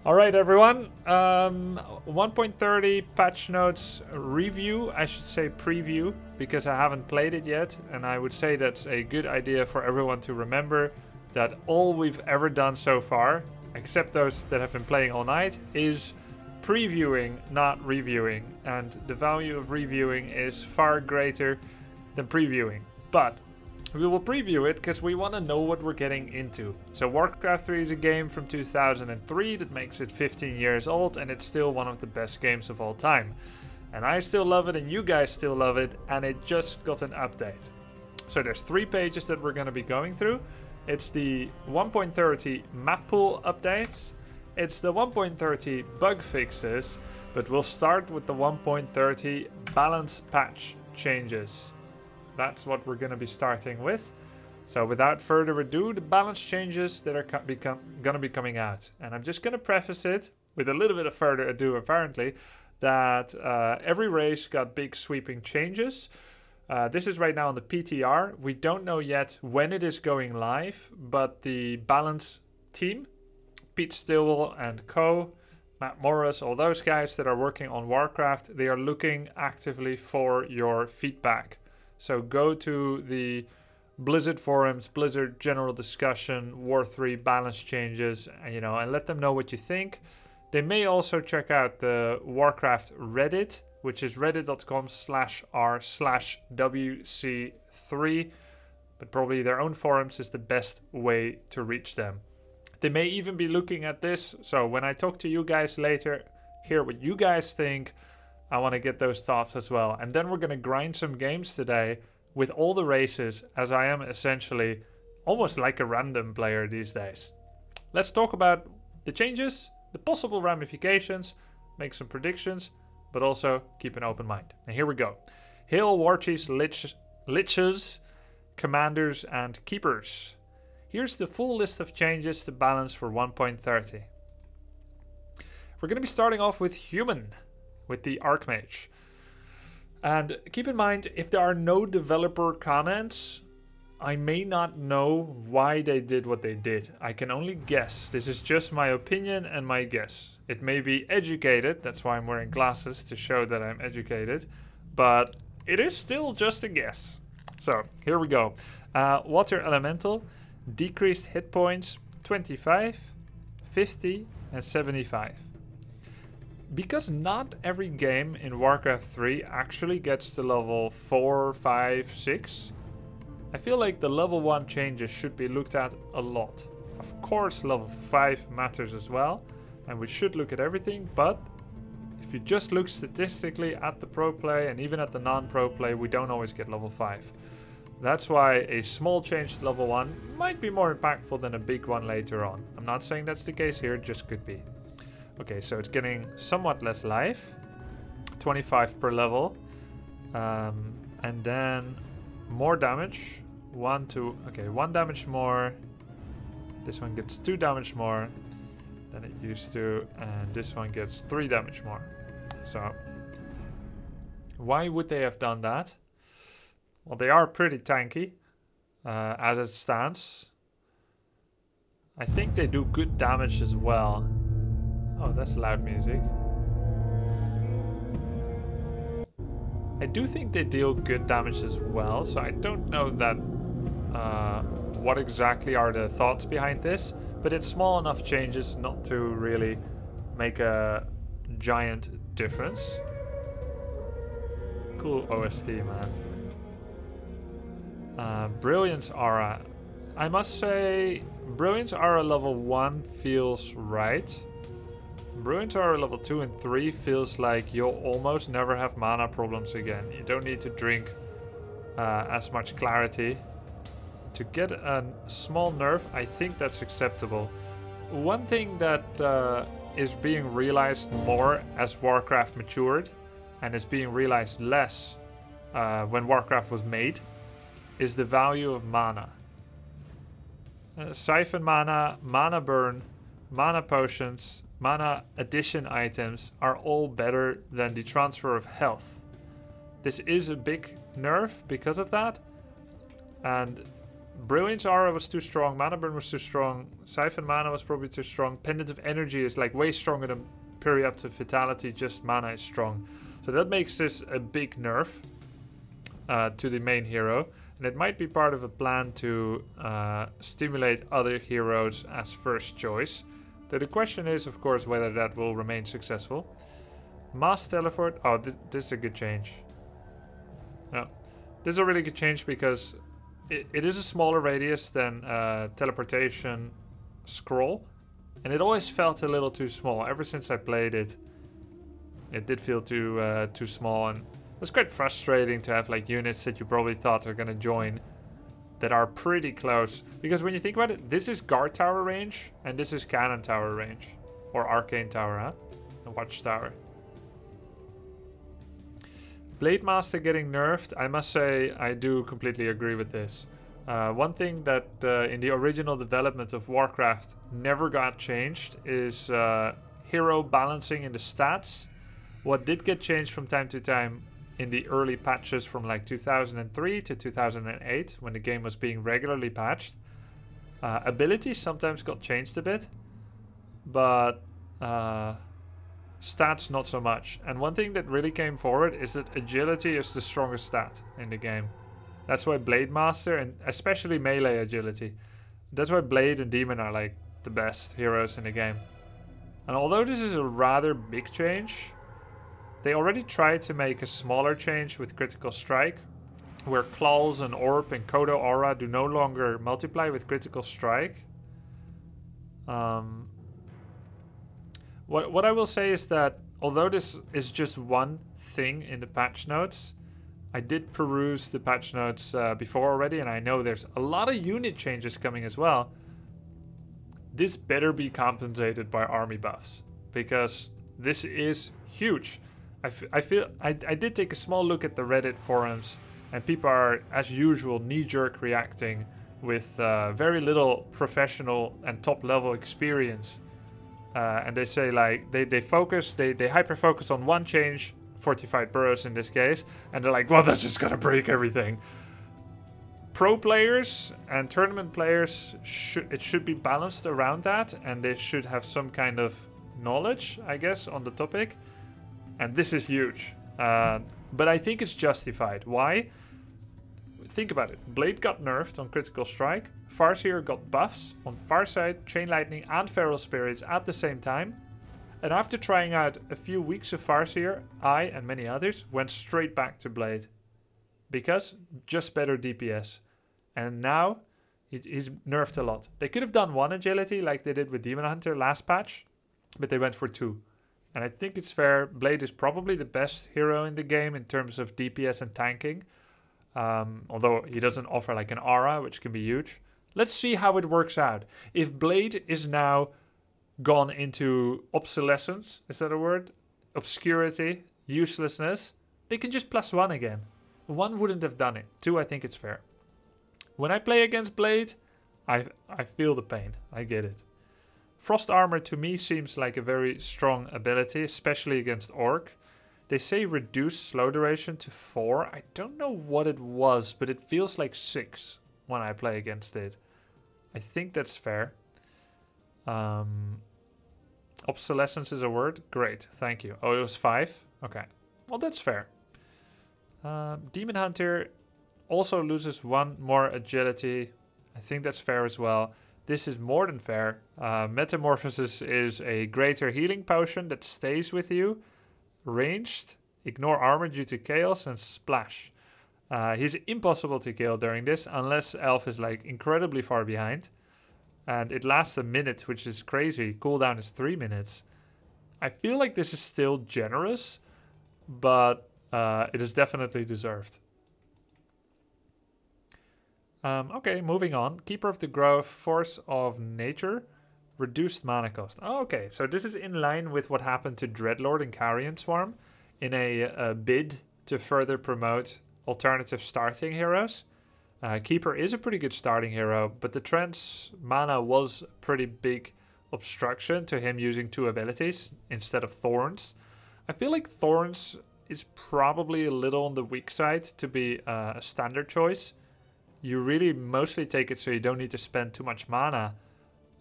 Alright everyone, 1.30 patch notes review, I should say preview, because I haven't played it yet, and I would say that's a good idea for everyone to remember that all we've ever done so far, except those that have been playing all night, is previewing, not reviewing, and the value of reviewing is far greater than previewing. But we will preview it because we want to know what we're getting into. So Warcraft 3 is a game from 2003 that makes it 15 years old, and it's still one of the best games of all time. And I still love it, and you guys still love it, and it just got an update. So there's 3 pages that we're going to be going through. It's the 1.30 map pool updates, it's the 1.30 bug fixes, but we'll start with the 1.30 balance patch changes. That's what we're going to be starting with. So without further ado, the balance changes that are going to be coming out. And I'm just going to preface it with a little bit of further ado, apparently, that every race got big sweeping changes. This is right now on the PTR. We don't know yet when it is going live, but the balance team, Pete Stillwell and co, Matt Morris, all those guys that are working on Warcraft, they are looking actively for your feedback. So go to the Blizzard forums, Blizzard general discussion, War 3 balance changes, and let them know what you think. They may also check out the Warcraft Reddit, which is reddit.com/r/WC3, but probably their own forums is the best way to reach them. They may even be looking at this, so when I talk to you guys later, hear what you guys think. I want to get those thoughts as well. And then we're going to grind some games today with all the races, as I am essentially almost like a random player these days. Let's talk about the changes, the possible ramifications, make some predictions, but also keep an open mind. And here we go. Hail Warchiefs, Liches, Commanders, and Keepers. Here's the full list of changes to balance for 1.30. We're going to be starting off with Human, with the Archmage. And keep in mind, if there are no developer comments, I may not know why they did what they did. I can only guess. This is just my opinion and my guess. It may be educated, that's why I'm wearing glasses, to show that I'm educated, but it is still just a guess. So, here we go. Water Elemental, decreased hit points 25, 50, and 75. Because not every game in Warcraft 3 actually gets to level 4, 5, 6, I feel like the level 1 changes should be looked at a lot. Of course level 5 matters as well, and we should look at everything, but if you just look statistically at the pro play and even at the non-pro play, we don't always get level 5. That's why a small change at level 1 might be more impactful than a big one later on. I'm not saying that's the case here, it just could be. Okay, so it's getting somewhat less life, 25 per level, and then more damage, 1 damage more, this one gets 2 damage more than it used to, and this one gets 3 damage more. So, why would they have done that? Well, they are pretty tanky, as it stands. I think they do good damage as well. Oh, that's loud music. I do think they deal good damage as well, so I don't know that what exactly are the thoughts behind this, but it's small enough changes not to really make a giant difference. Cool OST, man. Brilliance Aura. I must say, Brilliance Aura level 1 feels right. Brilliance Aura level 2 and 3 feels like you'll almost never have mana problems again. You don't need to drink as much clarity. To get a small nerf, I think that's acceptable. One thing that is being realized more as Warcraft matured, and is being realized less when Warcraft was made, is the value of mana. Siphon mana, mana burn, mana potions, mana addition items are all better than the transfer of health. This is a big nerf because of that, and Brilliance Aura was too strong, Mana Burn was too strong, Siphon Mana was probably too strong, Pendant of Energy is like way stronger than Periaptive Vitality, just Mana is strong. So that makes this a big nerf to the main hero. And it might be part of a plan to stimulate other heroes as first choice. So the question is, of course, whether that will remain successful. Mass Teleport. Oh, this is a good change. No, this is a really good change because it is a smaller radius than Teleportation Scroll. And it always felt a little too small. Ever since I played it, it did feel too small. And it's quite frustrating to have like units that you probably thought are going to join that are pretty close. Because when you think about it, this is Guard Tower range and this is Cannon Tower range. Or Arcane Tower, huh? And Watchtower. Blademaster getting nerfed, I must say I do completely agree with this. One thing that in the original development of Warcraft never got changed is hero balancing in the stats. What did get changed from time to time in the early patches from like 2003 to 2008 when the game was being regularly patched, abilities sometimes got changed a bit, but stats not so much. And one thing that really came forward is that agility is the strongest stat in the game. That's why Blademaster, and especially melee agility, that's why Blade and Demon are like the best heroes in the game. And although this is a rather big change, they already tried to make a smaller change with Critical Strike, where Claws and Orb and Kodo Aura do no longer multiply with Critical Strike. What I will say is that although this is just one thing in the patch notes, I did peruse the patch notes before already, and I know there's a lot of unit changes coming as well. This better be compensated by army buffs, because this is huge. I did take a small look at the Reddit forums, and people are, as usual, knee-jerk reacting with very little professional and top-level experience. And they say, like, they hyper-focus on one change, Fortified Burrows in this case, and they're like, well, that's just gonna break everything. Pro players and tournament players, it should be balanced around that, and they should have some kind of knowledge, I guess, on the topic. And this is huge. But I think it's justified. Why? Think about it. Blade got nerfed on Critical Strike. Farseer got buffs on Farsight, Chain Lightning and Feral Spirits at the same time. And after trying out a few weeks of Farseer, I and many others went straight back to Blade. Because just better DPS. And now he's nerfed a lot. They could have done one agility like they did with Demon Hunter last patch, but they went for two. And I think it's fair. Blade is probably the best hero in the game in terms of DPS and tanking. Although he doesn't offer like an aura, which can be huge. Let's see how it works out. If Blade is now gone into obsolescence, is that a word? Obscurity, uselessness, they can just +1 again. 1 wouldn't have done it. 2, I think it's fair. When I play against Blade, I feel the pain. I get it. Frost Armor to me seems like a very strong ability, especially against Orc. They say reduce slow duration to 4. I don't know what it was, but it feels like 6 when I play against it. I think that's fair. Obsolescence is a word? Great, thank you. Oh, it was 5? Okay, well that's fair. Demon Hunter also loses 1 more agility. I think that's fair as well. This is more than fair. Metamorphosis is a greater healing potion that stays with you. Ranged, ignore armor due to chaos, and splash. He's impossible to kill during this unless Elf is like incredibly far behind. And it lasts a minute, which is crazy. Cooldown is 3 minutes. I feel like this is still generous, but it is definitely deserved. Okay, moving on. Keeper of the Grove, Force of Nature, reduced mana cost. Oh, okay, so this is in line with what happened to Dreadlord and Carrion Swarm in a bid to further promote alternative starting heroes. Keeper is a pretty good starting hero, but the trans mana was a pretty big obstruction to him using 2 abilities instead of Thorns. I feel like Thorns is probably a little on the weak side to be a standard choice. you really mostly take it so you don't need to spend too much mana.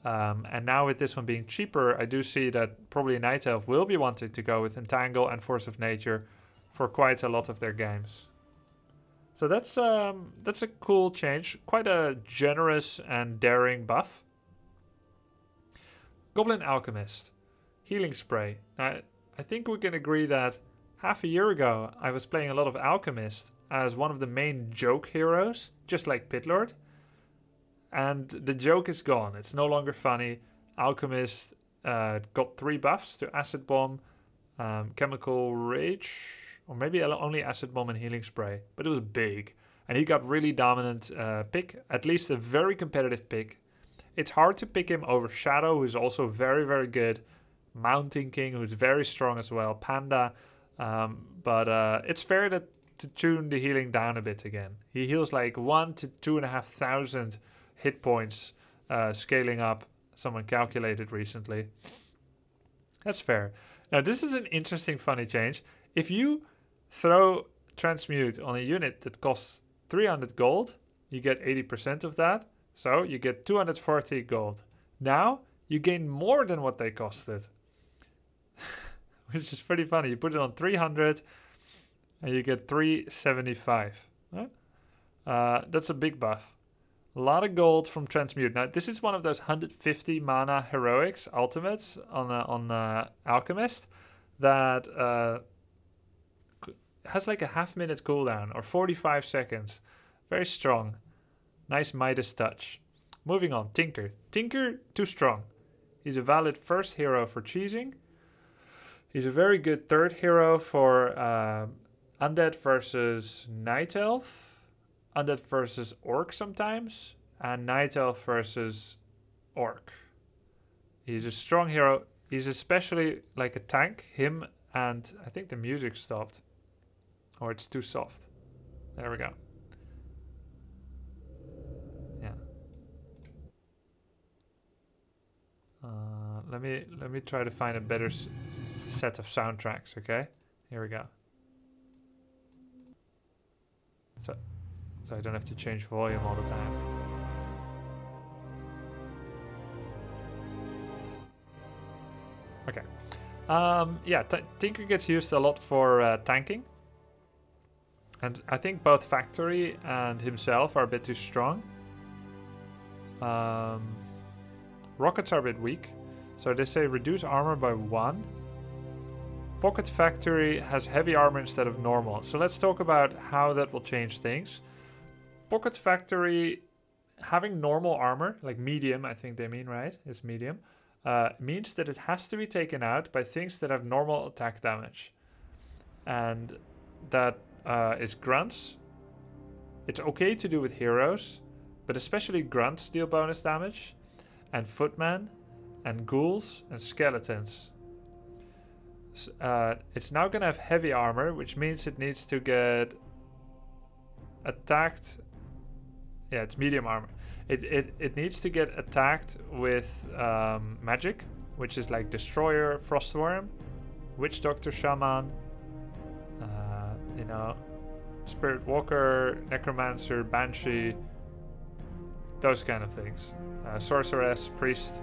And now with this one being cheaper, I do see that probably Night Elf will be wanting to go with Entangle and Force of Nature for quite a lot of their games. So that's a cool change. Quite a generous and daring buff. Goblin Alchemist. Healing Spray. Now, I think we can agree that half a year ago I was playing a lot of Alchemist as one of the main joke heroes, just like Pitlord. And the joke is gone. It's no longer funny. Alchemist got 3 buffs to Acid Bomb, Chemical Rage, or maybe only Acid Bomb and Healing Spray. But it was big. And he got really dominant pick, at least a very competitive pick. It's hard to pick him over Shadow, who's also very, very good. Mountain King, who's very strong as well. Panda. But it's fair to tune the healing down a bit again. He heals like 1,000 to 2,500 hit points, scaling up. Someone calculated recently. That's fair. Now this is an interesting, funny change. If you throw Transmute on a unit that costs 300 gold, you get 80% of that. So you get 240 gold. Now you gain more than what they costed. Which is pretty funny. You put it on 300 and you get 375. That's a big buff. A lot of gold from Transmute. Now, this is one of those 150 mana heroics ultimates on Alchemist that has like a half-minute cooldown or 45 seconds. Very strong. Nice Midas touch. Moving on, Tinker. Tinker, too strong. He's a valid first hero for cheesing. He's a very good third hero for Undead versus Night Elf. Undead versus Orc sometimes, and Night Elf versus Orc. He's a strong hero. He's especially like a tank. Him and I think the music stopped. Or it's too soft. There we go. Yeah. Let me try to find a better set of soundtracks, okay? Here we go. So I don't have to change volume all the time. Okay. Yeah, Tinker gets used a lot for tanking. And I think both Factory and himself are a bit too strong. Rockets are a bit weak. So they say reduce armor by 1. Pocket Factory has heavy armor instead of normal. So let's talk about how that will change things. Pocket Factory having normal armor, like medium, I think they mean, right? It's medium. Means that it has to be taken out by things that have normal attack damage. And that is grunts. It's okay to do with heroes, but especially grunts deal bonus damage. And footmen, and ghouls, and skeletons. It's now going to have heavy armor, which means it needs to get attacked. Yeah, it's medium armor. It needs to get attacked with magic, which is like Destroyer, Frostworm, Witch Doctor, Shaman, you know, Spirit Walker, Necromancer, Banshee, those kind of things. Sorceress, Priest.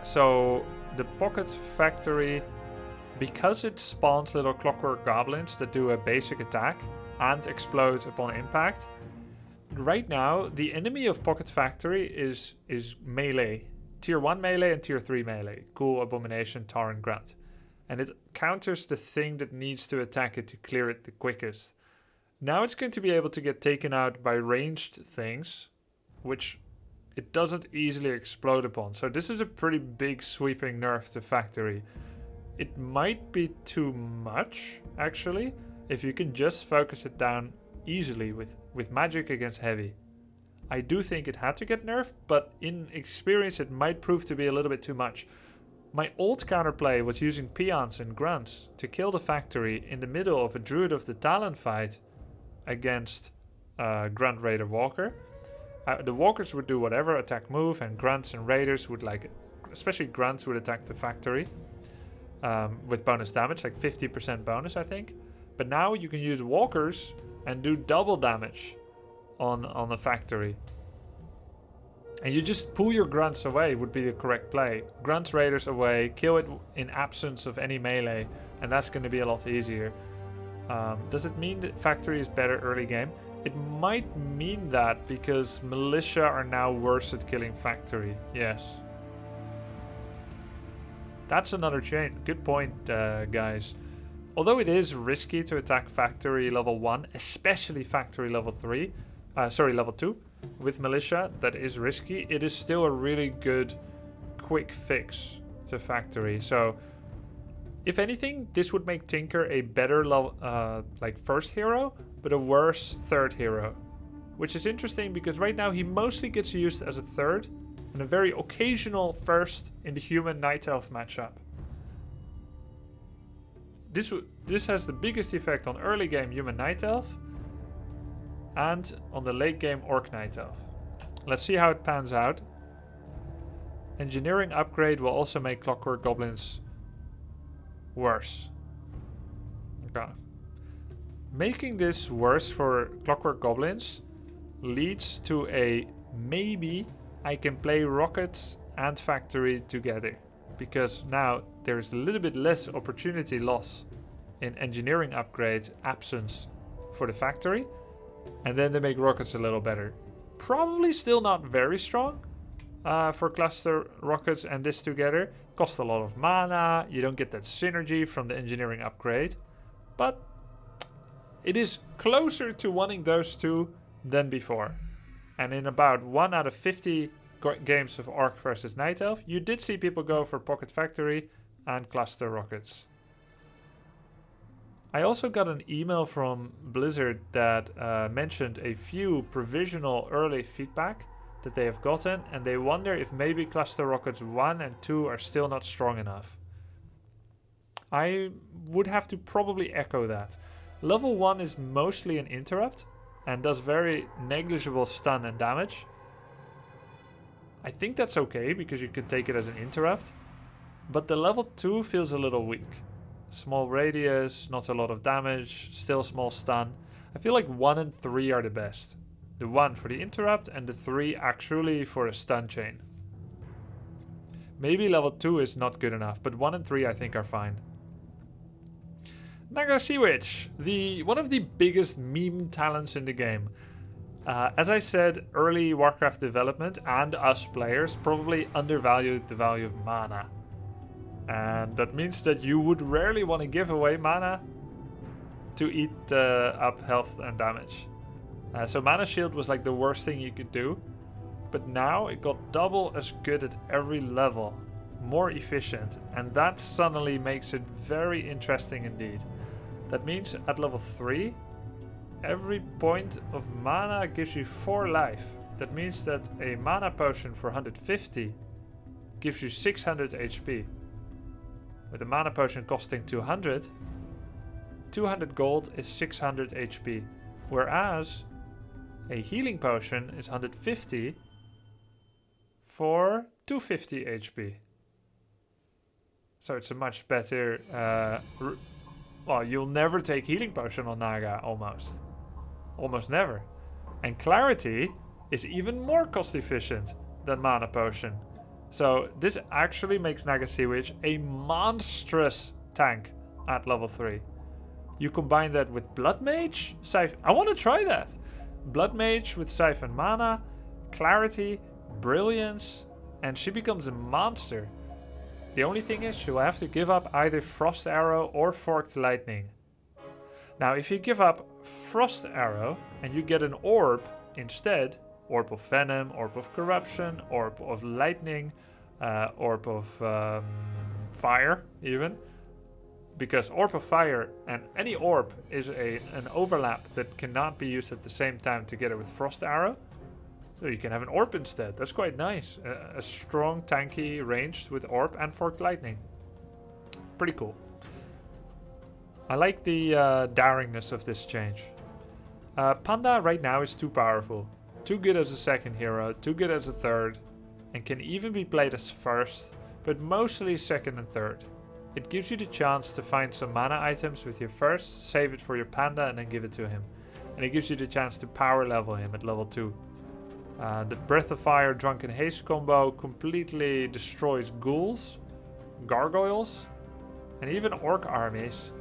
So the Pocket Factory, because it spawns little clockwork goblins that do a basic attack and explode upon impact, right now the enemy of Pocket Factory is melee. Tier 1 melee and Tier 3 melee. Ghoul, Abomination, Tar and Grunt. And it counters the thing that needs to attack it to clear it the quickest. Now it's going to be able to get taken out by ranged things, which it doesn't easily explode upon. So this is a pretty big sweeping nerf to Factory. It might be too much, actually, if you can just focus it down easily with magic against heavy. I do think it had to get nerfed, but in experience it might prove to be a little bit too much. My old counterplay was using peons and grunts to kill the Factory in the middle of a Druid of the Talon fight against Grunt, Raider, Walker. The Walkers would do whatever, attack, move, and Grunts and Raiders would like, especially Grunts would attack the Factory with bonus damage, like 50% bonus, I think. But now you can use Walkers and do double damage on the factory. And you just pull your grunts away would be the correct play. Grunts raiders away, kill it in absence of any melee, and that's going to be a lot easier. Does it mean that factory is better early game? It might mean that because militia are now worse at killing factory. Yes. That's another change. Good point, guys. Although it is risky to attack factory level 1, especially factory level 3, level 2, with militia, that is risky. It is still a really good quick fix to factory. So if anything, this would make Tinker a better level, like first hero, but a worse third hero. Which is interesting because right now he mostly gets used as a third and a very occasional first in the human Night Elf matchup. This has the biggest effect on early game human Night Elf and on the late game Orc Night Elf. Let's see how it pans out. Engineering upgrade will also make Clockwork Goblins worse. Okay. Making this worse for Clockwork Goblins leads to a maybe I can play Rockets and Factory together. Because now there's a little bit less opportunity loss in engineering upgrade absence for the Factory. And then they make Rockets a little better. Probably still not very strong for cluster Rockets and this together. Cost a lot of mana. You don't get that synergy from the engineering upgrade. But it is closer to wanting those two than before. And in about 1 out of 50 games of Orc versus Night Elf, you did see people go for Pocket Factory and Cluster Rockets. I also got an email from Blizzard that mentioned a few provisional early feedback that they have gotten, and they wonder if maybe Cluster Rockets 1 and 2 are still not strong enough. I would have to probably echo that. Level 1 is mostly an interrupt and does very negligible stun and damage. I think that's okay because you can take it as an interrupt. But the level 2 feels a little weak. Small radius, not a lot of damage, still small stun. I feel like 1 and 3 are the best. The 1 for the interrupt and the 3 actually for a stun chain. Maybe level 2 is not good enough, but 1 and 3 I think are fine. Naga Sea Witch, one of the biggest meme talents in the game. As I said, early Warcraft development and us players probably undervalued the value of mana. And that means that you would rarely want to give away mana to eat up health and damage. So Mana Shield was like the worst thing you could do. But now it got double as good at every level. More efficient. And that suddenly makes it very interesting indeed. That means at level 3, every point of mana gives you 4 life. That means that a mana potion for 150 gives you 600 HP. With a mana potion costing 200 gold is 600 HP. Whereas a healing potion is 150 for 250 HP. So it's a much better... well, you'll never take healing potion on Naga, almost. Almost never. And Clarity is even more cost efficient than Mana Potion. So this actually makes Naga Sea Witch a monstrous tank at level 3. You combine that with Blood Mage, I want to try that. Blood Mage with Siphon Mana, Clarity, Brilliance, and she becomes a monster. The only thing is she'll have to give up either Frost Arrow or Forked Lightning. Now if you give up Frost Arrow and you get an Orb instead, Orb of Venom, Orb of Corruption, Orb of Lightning, Orb of Fire even. Because Orb of Fire and any Orb is an overlap that cannot be used at the same time together with Frost Arrow. So you can have an Orb instead. That's quite nice. A strong, tanky, ranged with Orb and Forked Lightning. Pretty cool. I like the daringness of this change. Panda right now is too powerful. Too good as a second hero, too good as a third, and can even be played as first, but mostly second and third. It gives you the chance to find some mana items with your first, save it for your Panda and then give it to him. and it gives you the chance to power level him at level 2. The Breath of Fire Drunken Haste combo completely destroys ghouls, gargoyles, and even orc armies.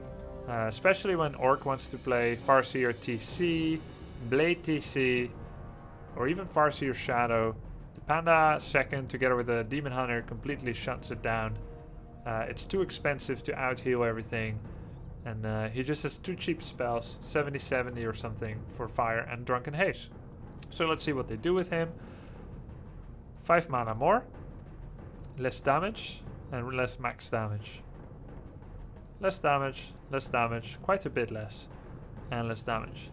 Especially when orc wants to play Farseer TC, Blade TC, or even Farseer Shadow. The Panda second together with the Demon Hunter completely shuts it down. It's too expensive to out-heal everything. And he just has 2 cheap spells, 70-70 or something for Fire and Drunken Haste. So let's see what they do with him. 5 mana more, less damage, and less max damage. Less damage, quite a bit less, and less damage.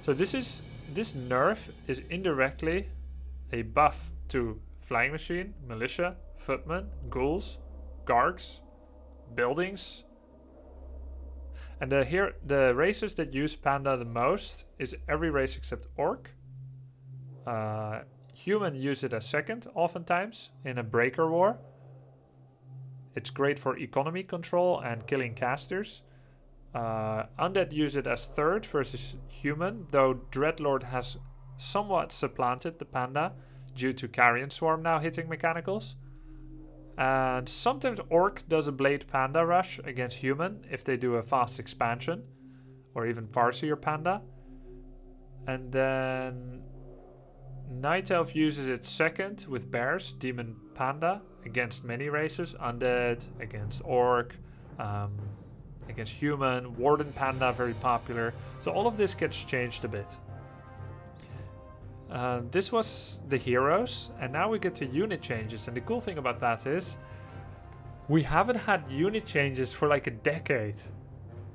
So this nerf is indirectly a buff to Flying Machine, Militia, Footman, Ghouls, Gargs, Buildings. And the races that use Panda the most is every race except Orc. Human use it as second oftentimes in a Breaker War. It's great for economy control and killing casters. Undead use it as third versus human, though Dreadlord has somewhat supplanted the Panda due to Carrion Swarm now hitting mechanicals. And sometimes Orc does a Blade Panda rush against human if they do a fast expansion, or even Farseer Panda. And then Night Elf uses it second with Bears, Demon Panda, against many races. Undead, against Orc, against Human, Warden Panda, very popular. So all of this gets changed a bit. This was the heroes, and now we get to unit changes. And the cool thing about that is we haven't had unit changes for like a decade.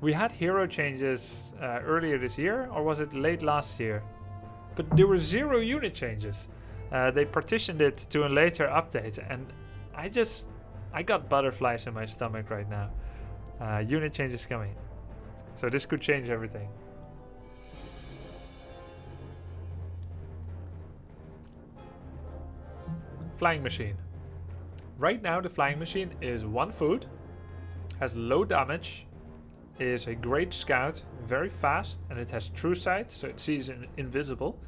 We had hero changes earlier this year, or was it late last year? But there were 0 unit changes. They partitioned it to a later update, and I got butterflies in my stomach right now. Unit changes coming. So this could change everything. Flying Machine. Right now the Flying Machine is 1 food, has low damage, is a great scout, very fast, and it has true sight, so it sees invisible.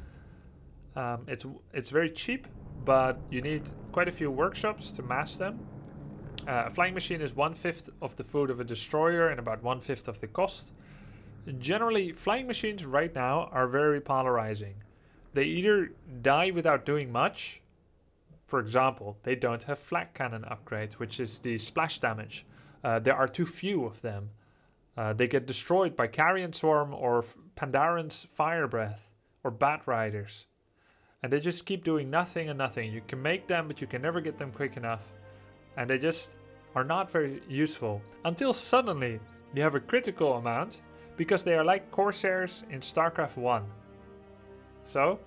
It's very cheap, but you need quite a few workshops to mass them. A Flying Machine is 1/5 of the food of a destroyer and about 1/5 of the cost. Generally, Flying Machines right now are very polarizing. They either die without doing much. For example, they don't have Flak Cannon upgrade, which is the splash damage. There are too few of them. They get destroyed by Carrion Swarm or Pandaran's Fire Breath or Bat Riders. And they just keep doing nothing and nothing. You can make them, but you can never get them quick enough. And they just are not very useful. Until suddenly you have a critical amount, because they are like Corsairs in StarCraft 1. So,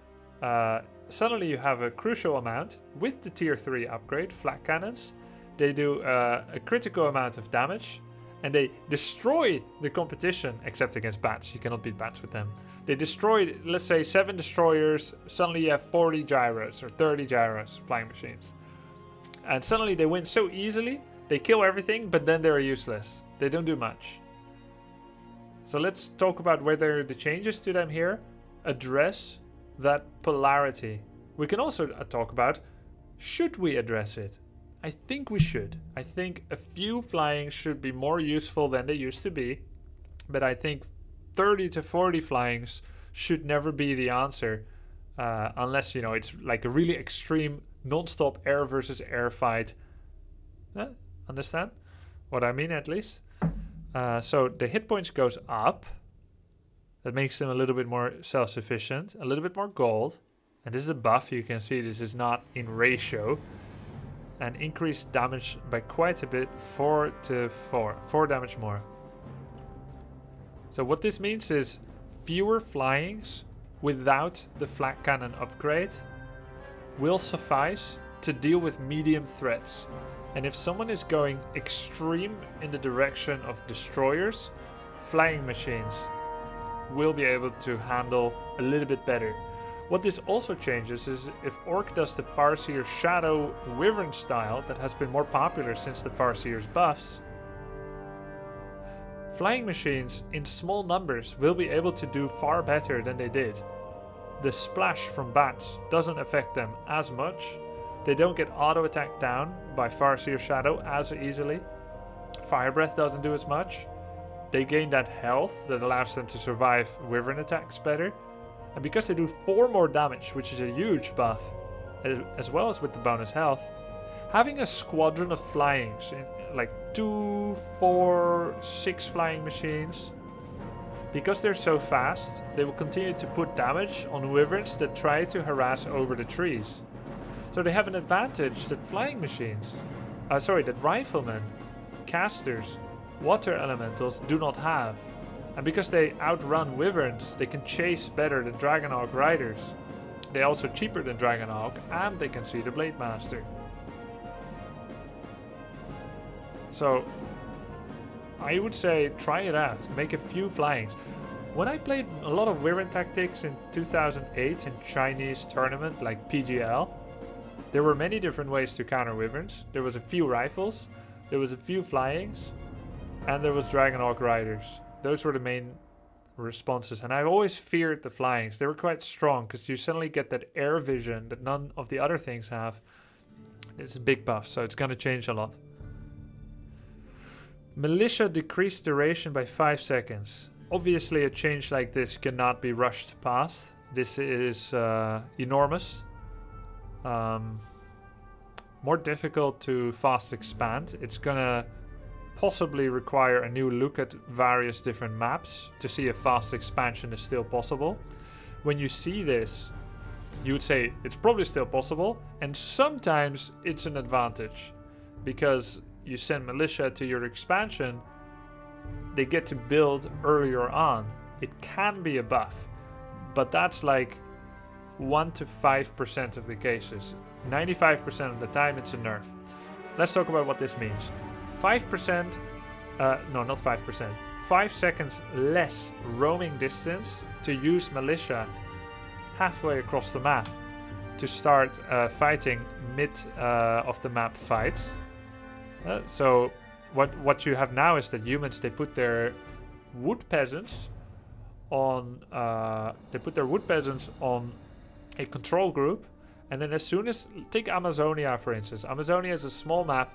suddenly you have a crucial amount with the tier 3 upgrade, Flak Cannons. They do a critical amount of damage. And they destroy the competition, except against bats. You cannot beat bats with them. They destroy, let's say, 7 destroyers. Suddenly you have 40 gyros or 30 gyros, Flying Machines. And suddenly they win so easily. They kill everything, but then they're useless. They don't do much. So let's talk about whether the changes to them here address that polarity. We can also talk about, should we address it? I think we should. I think a few flyings should be more useful than they used to be. But I think 30 to 40 flyings should never be the answer. Unless, you know, it's like a really extreme non-stop air versus air fight. Understand what I mean, at least? So the hit points goes up. That makes them a little bit more self-sufficient. A little bit more gold. And this is a buff. You can see this is not in ratio. And increased damage by quite a bit, 4 damage more. So what this means is fewer flyings without the Flak Cannon upgrade will suffice to deal with medium threats. And if someone is going extreme in the direction of destroyers, Flying Machines will be able to handle a little bit better. What this also changes is if Orc does the Farseer Shadow Wyvern style that has been more popular since the Farseer's buffs, Flying machines in small numbers will be able to do far better than they did. The splash from bats doesn't affect them as much. They don't get auto attack down by Farseer Shadow as easily. Fire Breath doesn't do as much. They gain that health that allows them to survive wyvern attacks better. And because they do 4 more damage, which is a huge buff, as well as with the bonus health, having a squadron of flyings, like 2, 4, 6 flying machines, because they're so fast, they will continue to put damage on wyverns that try to harass over the trees. So they have an advantage that flying machines, that riflemen, casters, water elementals do not have. And because they outrun wyverns, they can chase better than Dragonhawk riders. They're also cheaper than Dragonhawk, and they can see the Blademaster. So I would say try it out, make a few flyings. When I played a lot of wyvern tactics in 2008 in Chinese tournament like PGL, there were many different ways to counter wyverns. There was a few rifles, there was a few flyings, and there was Dragonhawk riders. Those were the main responses, and I've always feared the flyings. They were quite strong because you suddenly get that air vision that none of the other things have. It's a big buff, so it's going to change a lot. Militia decreased duration by 5 seconds. Obviously a change like this cannot be rushed past. This is enormous. More difficult to fast expand. It's gonna possibly require a new look at various different maps to see if fast expansion is still possible. When you see this, you would say it's probably still possible, and sometimes it's an advantage because you send militia to your expansion, they get to build earlier on. It can be a buff, but that's like 1 to 5% of the cases. 95% of the time it's a nerf. Let's talk about what this means. 5%, no, not 5%, 5 seconds less roaming distance to use militia halfway across the map to start fighting mid of the map fights. So what you have now is that humans, they put their wood peasants on a control group, and then as soon as, take Amazonia for instance. Amazonia is a small map,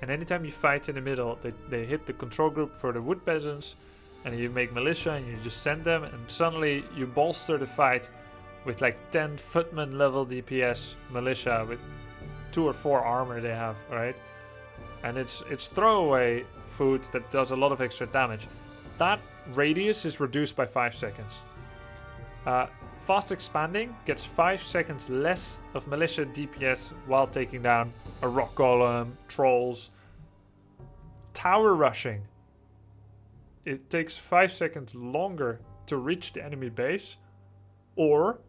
and anytime you fight in the middle, they hit the control group for the wood peasants, and you make militia and you just send them, and suddenly you bolster the fight with like 10 footman level DPS militia with 2 or 4 armor they have, right? And it's throwaway food that does a lot of extra damage. That radius is reduced by 5 seconds. Fast expanding gets 5 seconds less of militia DPS while taking down a rock golem, trolls. Tower rushing. It takes 5 seconds longer to reach the enemy base, or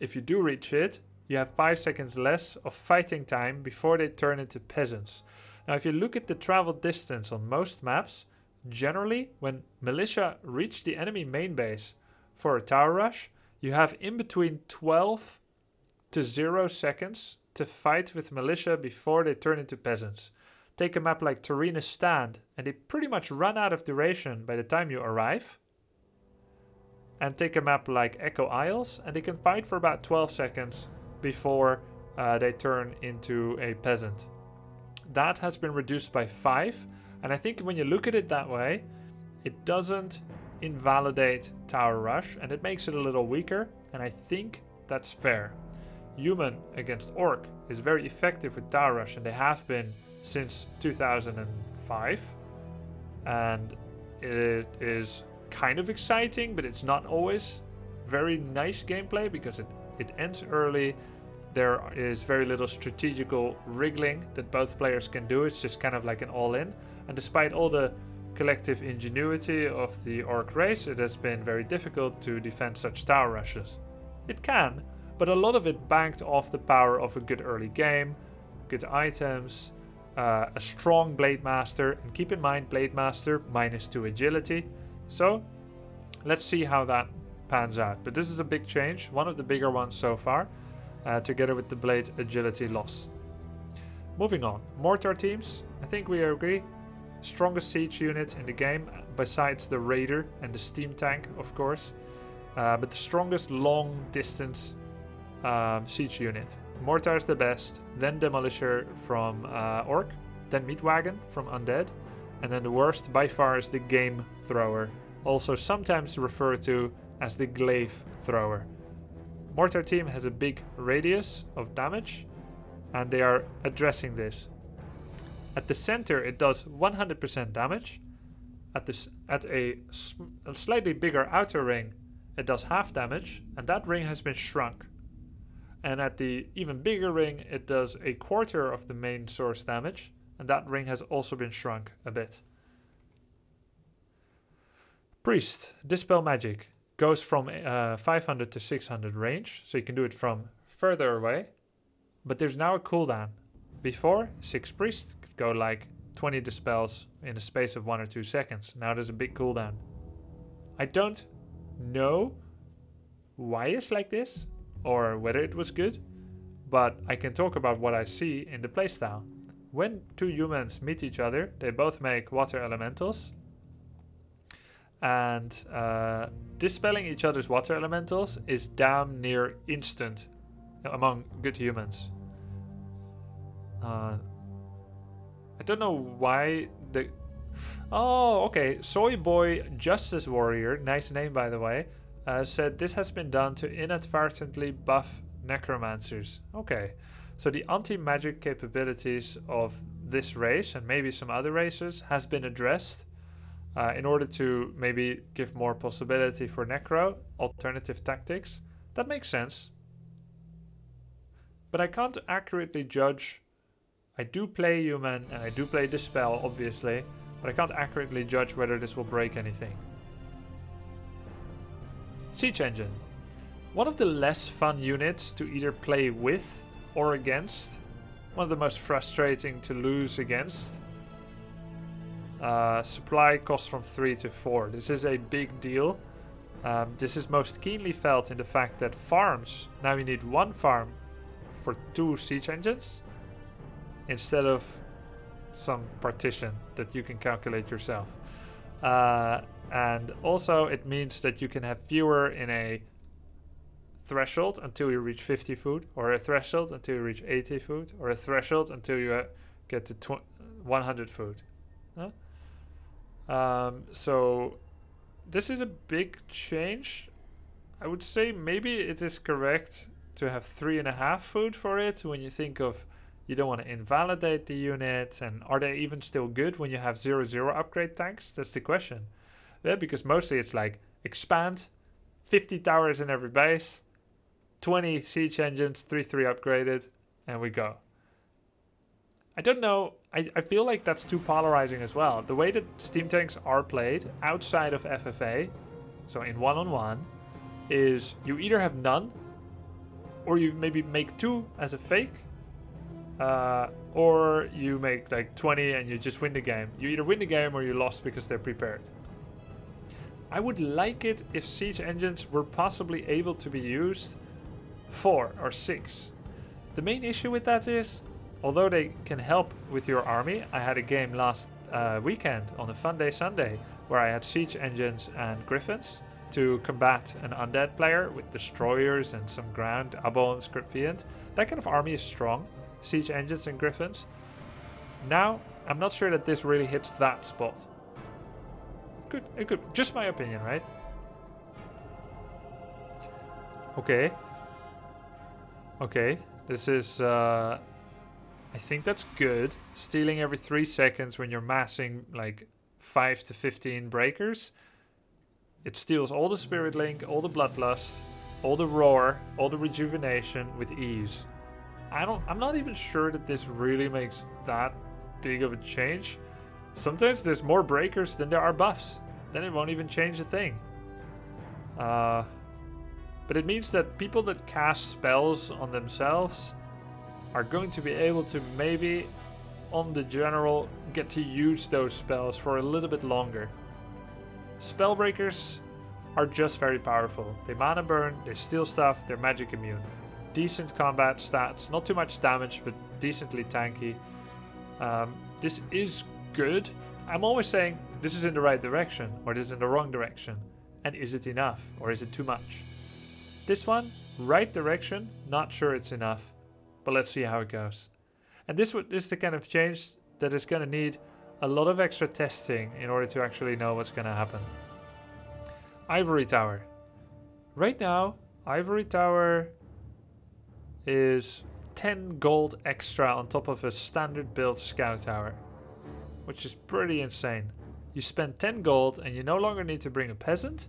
if you do reach it, you have 5 seconds less of fighting time before they turn into peasants. Now if you look at the travel distance on most maps, generally when militia reach the enemy main base for a tower rush, you have in between 12 to 0 seconds to fight with militia before they turn into peasants. Take a map like Tarina's Stand, and they pretty much run out of duration by the time you arrive. And take a map like Echo Isles, and they can fight for about 12 seconds before they turn into a peasant. That has been reduced by 5, and I think when you look at it that way, it doesn't invalidate Tower Rush, and it makes it a little weaker, and I think that's fair. Human against Orc is very effective with Tower Rush, and they have been since 2005, and it is kind of exciting, but it's not always very nice gameplay because it ends early. There is very little strategical wriggling that both players can do. It's just kind of like an all-in, and despite all the collective ingenuity of the Orc race, it has been very difficult to defend such tower rushes. It can, but a lot of it banked off the power of a good early game, good items, a strong Blademaster, and keep in mind Blademaster -2 agility. So let's see how that pans out. But this is a big change, one of the bigger ones so far, together with the blade agility loss. Moving on, Mortar teams, I think we agree. strongest siege unit in the game, besides the Raider and the Steam Tank, of course. But the strongest long distance siege unit. Mortar is the best, then the Militia from Orc, then Meat Wagon from Undead, and then the worst by far is the Game Thrower, also sometimes referred to as the Glaive Thrower. Mortar team has a big radius of damage, and they are addressing this. At the center it does 100% damage. At a slightly bigger outer ring it does half damage, and that ring has been shrunk. And at the even bigger ring it does a quarter of the main source damage, and that ring has also been shrunk a bit. Priest, Dispel Magic, goes from 500 to 600 range, so you can do it from further away. But there's now a cooldown. Before, 6 Priest could go like 20 Dispels in a space of 1 or 2 seconds. Now there's a big cooldown. I don't know why it's like this, or whether it was good, but I can talk about what I see in the playstyle. When 2 humans meet each other, they both make water elementals, and dispelling each other's water elementals is damn near instant among good humans. I don't know why the... Oh, okay. Soy Boy Justice Warrior, nice name by the way, said this has been done to inadvertently buff necromancers. Okay, so the anti-magic capabilities of this race, and maybe some other races, has been addressed in order to maybe give more possibility for necro, alternative tactics. That makes sense. But I can't accurately judge. I do play human and I do play Dispel, obviously, but I can't accurately judge whether this will break anything. Siege Engine. One of the less fun units to either play with or against. One of the most frustrating to lose against. Supply costs from 3 to 4. This is a big deal. This is most keenly felt in the fact that farms, now you need 1 farm for 2 siege engines instead of some partition that you can calculate yourself. And also it means that you can have fewer in a threshold until you reach 50 food, or a threshold until you reach 80 food, or a threshold until you get to 100 food. So this is a big change. I would say maybe it is correct to have 3.5 food for it when you think of you don't want to invalidate the units, and are they even still good when you have 0/0 upgrade tanks? That's the question. Yeah, because mostly it's like expand, 50 towers in every base, 20 siege engines, 3/3 upgraded, and we go. I don't know, I feel like that's too polarizing as well. The way that Steam Tanks are played outside of FFA, so in one-on-one, is you either have none, or you maybe make 2 as a fake, or you make like 20 and you just win the game. You either win the game or you lost because they're prepared. I would like it if siege engines were possibly able to be used 4 or 6. The main issue with that is, although they can help with your army, I had a game last weekend on a fun day Sunday where I had siege engines and griffins to combat an undead player with destroyers and some ground, Abo and Scripfiant. That kind of army is strong, siege engines and griffins. Now, I'm not sure that this really hits that spot. It could, just my opinion, right? Okay. Okay, this is, I think that's good. Stealing every 3 seconds when you're massing like 5 to 15 breakers. It steals all the Spirit Link, all the Bloodlust, all the Roar, all the Rejuvenation with ease. I'm not even sure that this really makes that big of a change. Sometimes there's more breakers than there are buffs. Then it won't even change a thing. But it means that people that cast spells on themselves are going to be able to maybe, on the general, get to use those spells for a little bit longer. Spellbreakers are just very powerful. They mana burn, they steal stuff, they're magic immune. Decent combat stats, not too much damage, but decently tanky. This is good. I'm always saying this is in the right direction or this is in the wrong direction. And is it enough or is it too much? This one, right direction, not sure it's enough. But let's see how it goes. And this is the kind of change that is going to need a lot of extra testing in order to actually know what's going to happen. Ivory Tower. Right now, Ivory Tower is 10 gold extra on top of a standard build scout tower, which is pretty insane. You spend 10 gold and you no longer need to bring a peasant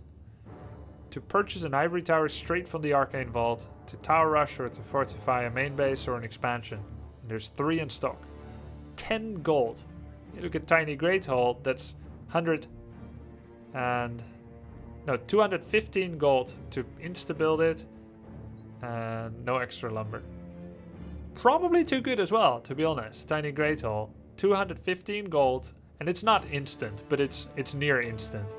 to purchase an Ivory Tower straight from the Arcane Vault, to tower rush or to fortify a main base or an expansion. And there's 3 in stock. 10 gold. You look at Tiny Great Hall, that's 215 gold to insta-build it, and no extra lumber. Probably too good as well, to be honest. Tiny Great Hall, 215 gold, and it's not instant, but it's near instant.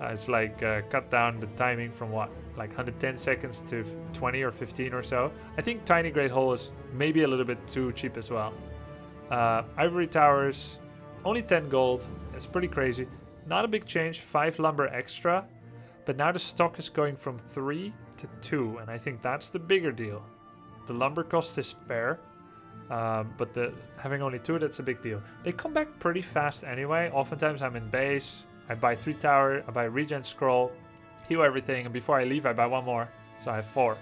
It's like cut down the timing from what, like 110 seconds to 20 or 15 or so. I think Tiny Great Hall is maybe a little bit too cheap as well. Ivory Towers, only 10 gold. It's pretty crazy. Not a big change, 5 lumber extra. But now the stock is going from 3 to 2, and I think that's the bigger deal. The lumber cost is fair, but having only 2, that's a big deal. They come back pretty fast anyway. Oftentimes I'm in base, I buy 3 tower, I buy regen scroll, heal everything, and before I leave I buy 1 more, so I have 4.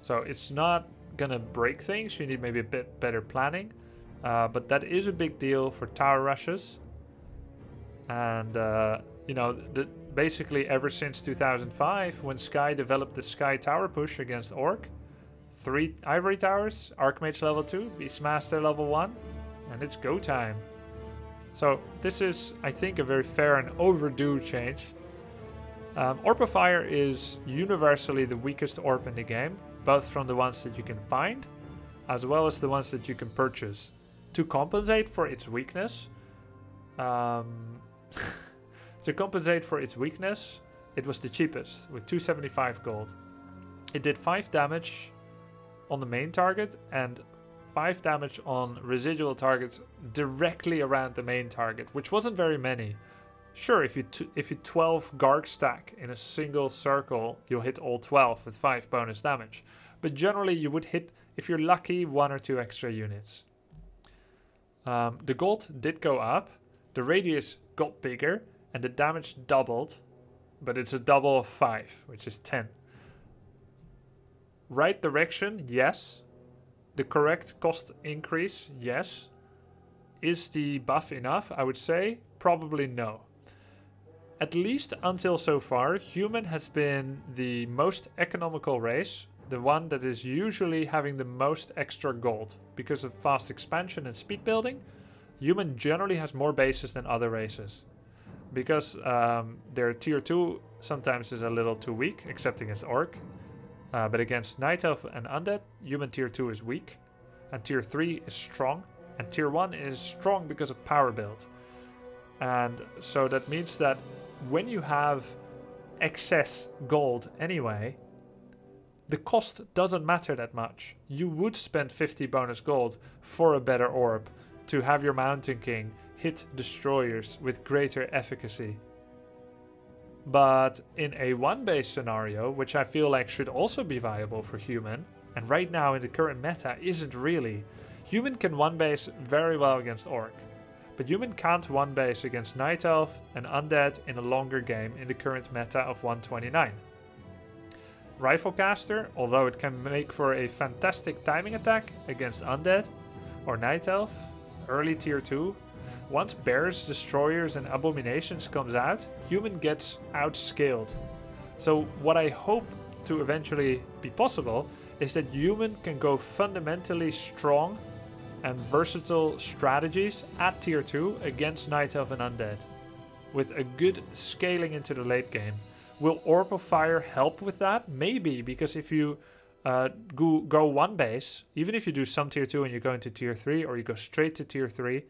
So it's not gonna break things, you need maybe a bit better planning, but that is a big deal for tower rushes. And you know, basically ever since 2005, when Sky developed the Sky Tower push against Orc, 3 Ivory Towers, Archmage level 2, Beastmaster level 1, and it's go time. So this is, I think, a very fair and overdue change. Poe Fire is universally the weakest orb in the game, both from the ones that you can find, as well as the ones that you can purchase. To compensate for its weakness, it was the cheapest, with 275 gold. It did 5 damage on the main target, and 5 damage on residual targets directly around the main target, which wasn't very many. Sure, if you 12 Garg stack in a single circle, you'll hit all 12 with 5 bonus damage. But generally you would hit, if you're lucky, 1 or 2 extra units. The gold did go up, the radius got bigger, and the damage doubled, but it's a double of 5, which is 10. Right direction, yes. The correct cost increase, yes. Is the buff enough? I would say probably no. At least until so far, human has been the most economical race, the one that is usually having the most extra gold. Because of fast expansion and speed building, human generally has more bases than other races. Because their tier 2 sometimes is a little too weak, except against Orc. But against Night Elf and Undead, human tier 2 is weak, and tier 3 is strong, and tier 1 is strong because of power build. And so that means that when you have excess gold anyway, the cost doesn't matter that much. You would spend 50 bonus gold for a better orb to have your Mountain King hit destroyers with greater efficacy. But in a 1-base scenario, which I feel like should also be viable for human, and right now in the current meta isn't really, human can 1-base very well against Orc. But human can't 1-base against Night Elf and Undead in a longer game in the current meta of 129. Riflecaster, although it can make for a fantastic timing attack against Undead or Night Elf, early tier 2, once Bears, Destroyers and Abominations comes out, human gets outscaled. So what I hope to eventually be possible is that human can go fundamentally strong and versatile strategies at tier 2 against Night Elf and Undead, with a good scaling into the late game. Will Poe Fire help with that? Maybe, because if you go 1-base, even if you do some tier 2 and you go into tier 3, or you go straight to tier 3,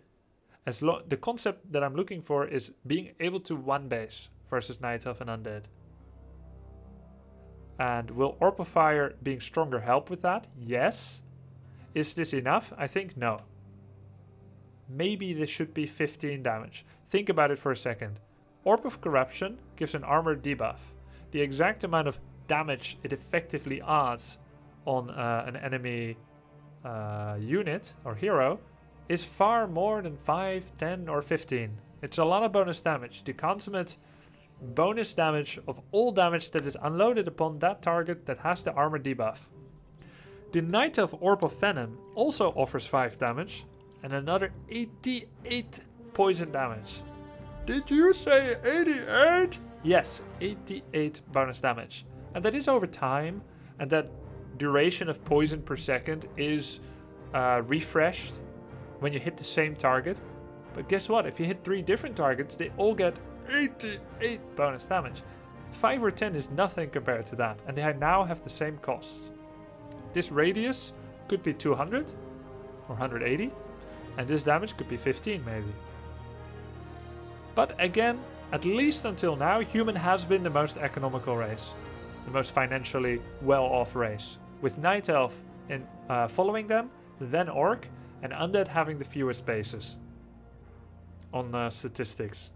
the concept that I'm looking for is being able to 1-base versus Night Elf and Undead. And will Poe Fire being stronger help with that? Yes. Is this enough? I think no. Maybe this should be 15 damage. Think about it for a second. Orb of Corruption gives an armor debuff. The exact amount of damage it effectively adds on an enemy unit or hero is far more than 5, 10 or 15. It's a lot of bonus damage. The consummate bonus damage of all damage that is unloaded upon that target that has the armor debuff. The Night Elf Orb of Venom also offers 5 damage and another 88 poison damage. Did you say 88? Yes, 88 bonus damage. And that is over time, and that duration of poison per second is refreshed when you hit the same target. But guess what? If you hit 3 different targets, they all get 88 bonus damage. 5 or 10 is nothing compared to that, and they now have the same costs. This radius could be 200 or 180, and this damage could be 15 maybe. But again, at least until now, human has been the most economical race, the most financially well-off race, with Night Elf following them, then Orc, and Undead having the fewest bases on statistics.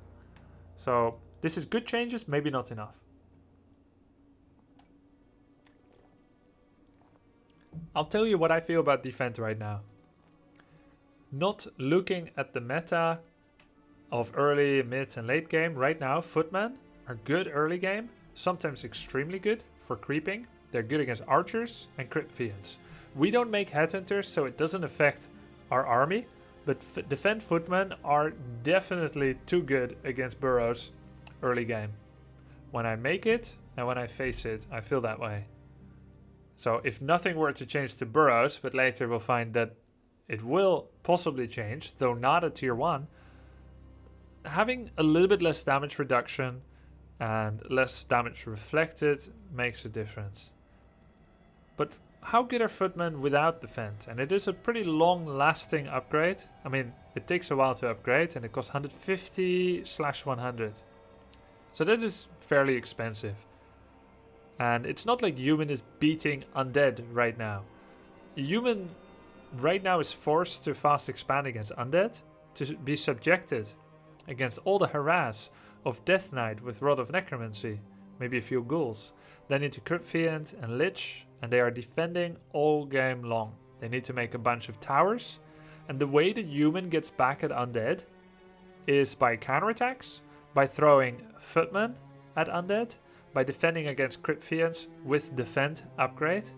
So this is good changes, maybe not enough. I'll tell you what I feel about Defend right now. Not looking at the meta of early, mid and late game, right now Footmen are good early game, sometimes extremely good for creeping. They're good against archers and crypt fiends. We don't make headhunters, so it doesn't affect our army, but Defend Footmen are definitely too good against burrows early game. When I make it and when I face it, I feel that way. So if nothing were to change to burrows, but later we'll find that it will possibly change, though not at tier 1, having a little bit less damage reduction and less damage reflected makes a difference. But how good are Footmen without Defend? And it is a pretty long-lasting upgrade. I mean, it takes a while to upgrade and it costs 150/100. So that is fairly expensive. And it's not like human is beating undead right now. Human right now is forced to fast expand against undead, to be subjected against all the harass of Death Knight with Rod of Necromancy, maybe a few ghouls, then into Crypt Fiend and Lich, and they are defending all game long. They need to make a bunch of towers, and the way that human gets back at undead is by counterattacks, by throwing Footmen at undead, by defending against Crypt Fiends with Defend upgrade,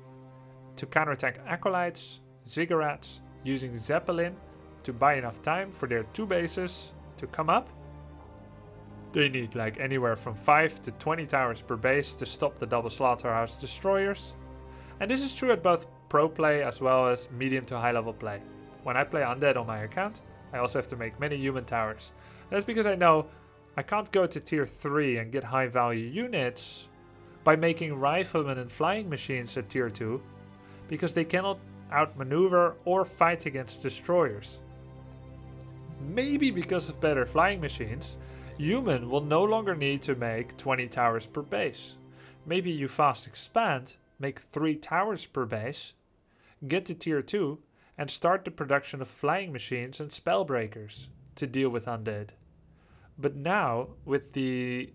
to counterattack Acolytes, Ziggurats, using Zeppelin to buy enough time for their 2 bases to come up. They need like anywhere from 5 to 20 towers per base to stop the double slaughterhouse destroyers. And this is true at both pro play as well as medium to high level play. When I play undead on my account, I also have to make many human towers. And that's because I know I can't go to tier 3 and get high value units by making riflemen and flying machines at tier 2, because they cannot outmaneuver or fight against destroyers. Maybe because of better flying machines, human will no longer need to make 20 towers per base. Maybe you fast expand, make 3 towers per base, get to tier 2 and start the production of flying machines and spellbreakers to deal with undead. But now, with the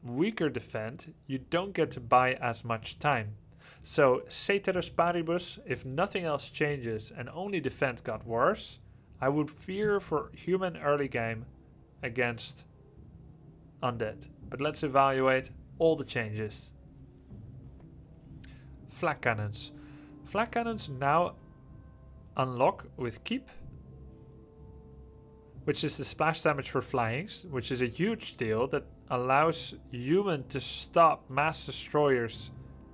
weaker Defend, you don't get to buy as much time. So, ceteris paribus, if nothing else changes and only Defend got worse, I would fear for human early game against undead. But let's evaluate all the changes. Flak cannons. Flak cannons now unlock with Keep, which is the splash damage for flyings, which is a huge deal that allows human to stop mass destroyers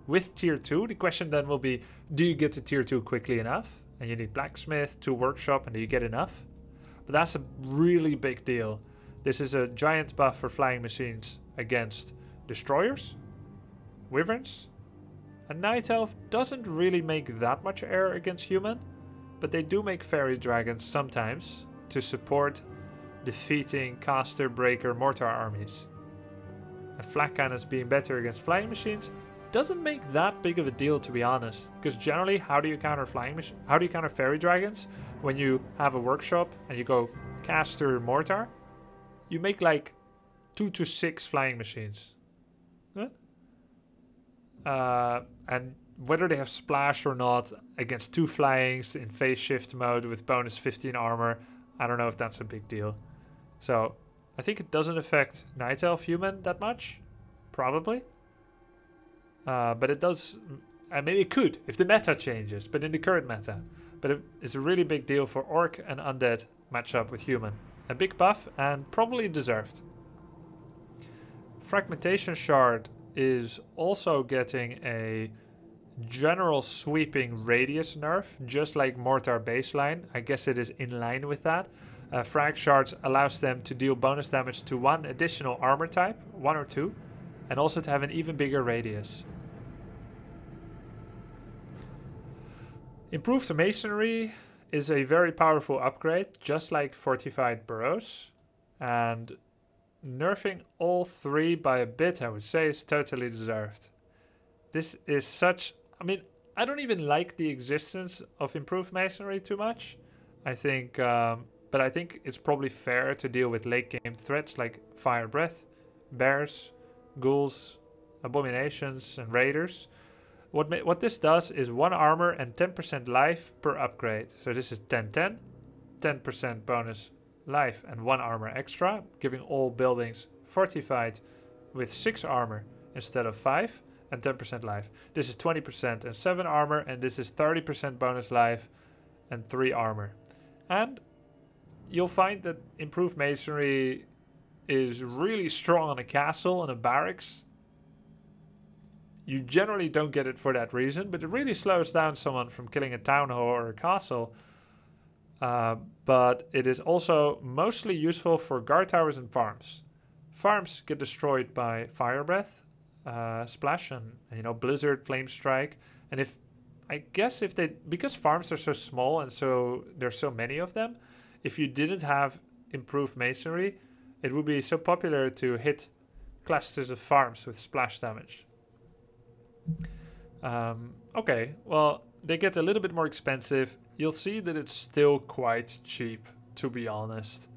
with tier 2. The question then will be, do you get to tier 2 quickly enough? And you need blacksmith, 2 workshop, and do you get enough? But that's a really big deal. This is a giant buff for flying machines against destroyers, wyverns, and Night Elf doesn't really make that much air against human, but they do make fairy dragons sometimes to support defeating caster, breaker, mortar armies. And flak cannons being better against flying machines doesn't make that big of a deal, to be honest, because generally, how do you counter fairy dragons when you have a workshop and you go caster mortar? you make like 2 to 6 flying machines. Huh? And whether they have splash or not, against 2 flyings in phase shift mode with bonus 15 armor, I don't know if that's a big deal. So I think it doesn't affect Night Elf human that much, probably. But it does, I mean it could if the meta changes, but in the current meta. But it's a really big deal for Orc and Undead matchup with human. A big buff and probably deserved. Fragmentation Shard is also getting a general sweeping radius nerf, just like Mortar baseline. I guess it is in line with that. Frag Shards allows them to deal bonus damage to 1 additional armor type, 1 or 2, and also to have an even bigger radius. Improved Masonry is a very powerful upgrade, just like Fortified Burrows. And nerfing all 3 by a bit, I would say, is totally deserved. This is such... I mean, I don't even like the existence of Improved Masonry too much. I think... but I think it's probably fair to deal with late game threats like Fire Breath, Bears, Ghouls, Abominations, and Raiders. What this does is 1 armor and 10% life per upgrade. So this is 10-10, 10% bonus life and 1 armor extra, giving all buildings fortified with 6 armor instead of 5 and 10% life. This is 20% and 7 armor, and this is 30% bonus life and 3 armor. And you'll find that Improved Masonry is really strong on a castle and a barracks. You generally don't get it for that reason, but it really slows down someone from killing a town hall or a castle. But it is also mostly useful for guard towers and farms. Farms get destroyed by Fire Breath, Splash, and Blizzard, Flame Strike. And because farms are so small and so there's so many of them, if you didn't have Improved Masonry, it would be so popular to hit clusters of farms with splash damage. Okay, well, they get a little bit more expensive. You'll see that it's still quite cheap, to be honest.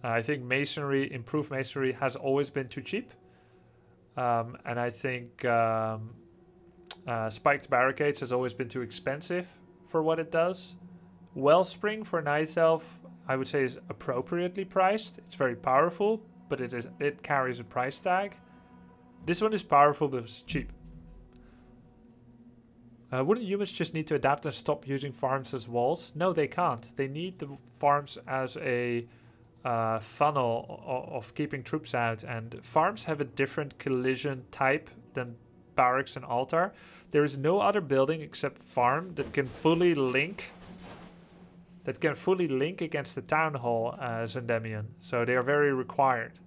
I think Masonry, Improved Masonry, has always been too cheap. And I think Spiked Barricades has always been too expensive for what it does. Wellspring for Night Elf, I would say, is appropriately priced. It's very powerful, but it carries a price tag. This one is powerful, but it's cheap. Wouldn't humans just need to adapt and stop using farms as walls? No, they can't. They need the farms as a funnel of keeping troops out. And farms have a different collision type than barracks and altar. There is no other building except farm that can fully link. Against the town hall as Endemion. So they are very required.